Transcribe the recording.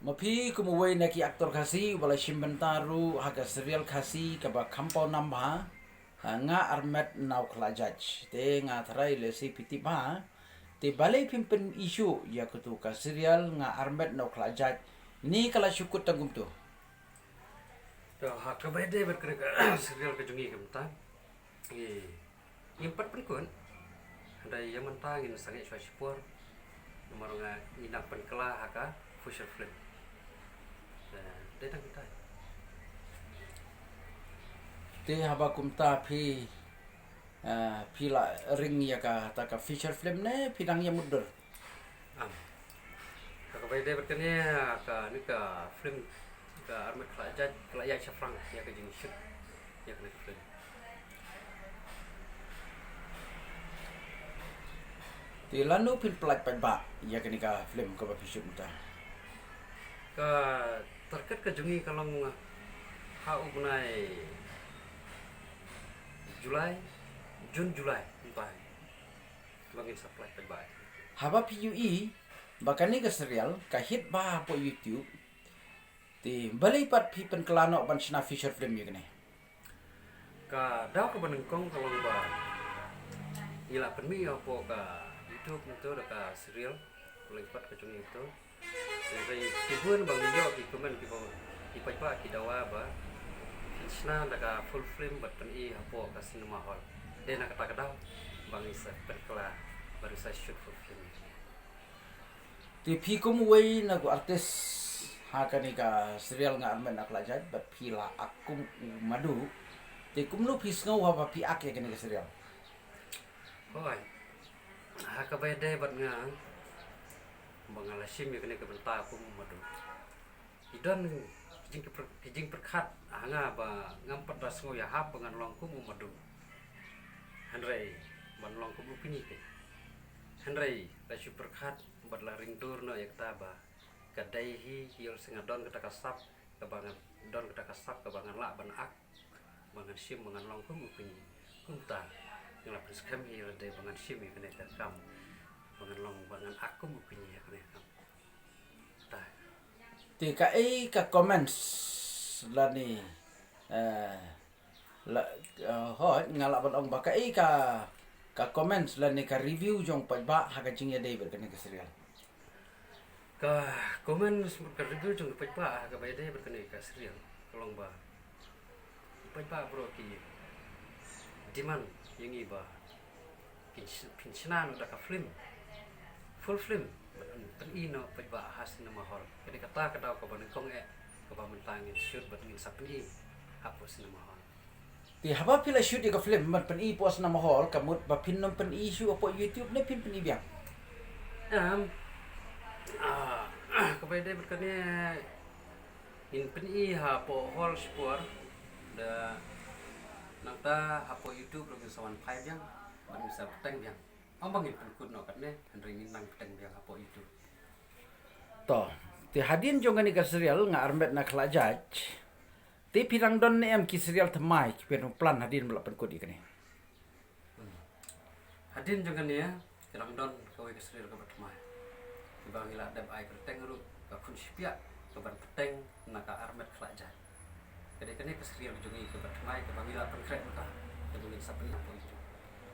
Mapi kumuway na ki aktor kasi wala simbentaru haga serial kasi kaba kampaw namba nga armet naw klajaj te nga tharay le si piti ba te balay pimpen isu ya kutu ka serial nga armet naw klajaj ni kala syukut tagum tu. To hakabay de berkena serial kejungi kemta. Impat pun kun. Ada yang mentangin sangat syasipur. Nomor nga inang penkela haka future film. Dia dah kita. Te haba kumta pi pila ring ya ka ta ka feature film ne pidang ya mudur. Hakabay de berkena ka ni ka film ka armet kelajat kelajat syafrang ya kejungi shoot ya kena film. Te lanu pil pelat ba ya kini ka film ka ba feature muta. Ka terkait kejungi kalau hau bunai Jun Julai entah bangin supply terbaik. Haba PUE bakani ka serial ka hit ba po YouTube ti balay pat pi pen kelano ban sina feature film ya kini. Ka daw ka banengkong kalau ba ila penmi apa ka YouTube itu ada ka serial lepat kejungi itu. Jadi kibun bang yo ki komen ki bang ipa ki dawa ba isna daga full film bat pen I hapo ka cinema hall de nak kata kadaw bang isa perkela baru saya shoot full film. Ti pi kum way na ko artis ha kani ka serial nga armen nak lajat bat pila akum madu ti kum no pis ngau haba pi ak ya kani ka serial. Hoy. Hakabay de bat nga mengalasim ya kena kebentar pun madu. Idan kijing perkat hanga ba ngampat dasngo ya hap dengan longku madu. Handrai ban longku bukini ke. Handrai la perkat bat laring turno ya kata ba kadai hi hiol singadon kata kasap kebangan don kata kasap kebangan la ban ak bangan sim bangan longku bukini. Kunta yang lapis kami de bangan sim ya kena kam. Bangan aku mungkin ya kena. Ti ka ka comments la ni la ho ngala ban ong ba ka ka comments la ni ka review jong pa ba ha ka jing ya dei ber kani ka serial. Ka komen ka review jong pa ba ka ba dei ber kani ka serial. Tolong ba. Pa bro ki diman yang iba. Pinsinan udah ka film. Full film pen ino pa ba has na mahor kadi kata kadaw ka banengkong ka ba mentangin shoot bat ngin sapni hapos na mahor. Ti haba pila shoot ka film man pen I pos na mahol kamut ba pinnom pen I shoot apo YouTube ne pin pen I biang. Kapay de berkani in pen I hapo hall sport da nangta hapo YouTube lagi sawan 5 yang ban bisa peteng yang ambangin penkut no kat ne ringin nang peteng yang apa itu. To ti hadin jong ni ka serial nga armet na klajaj ti pirang don ne em ki serial thamai ki pen plan hadin bela penkut I kani. Hadin jangan ya kirang don kau ke serial ka batmai. Bang ila dab ai peteng ru ka kun sipia ka ban peteng na ka armet klajaj. Kade kani ke serial jongi ke batmai ka bang ila penkrek ta. Ka bungi sapen apa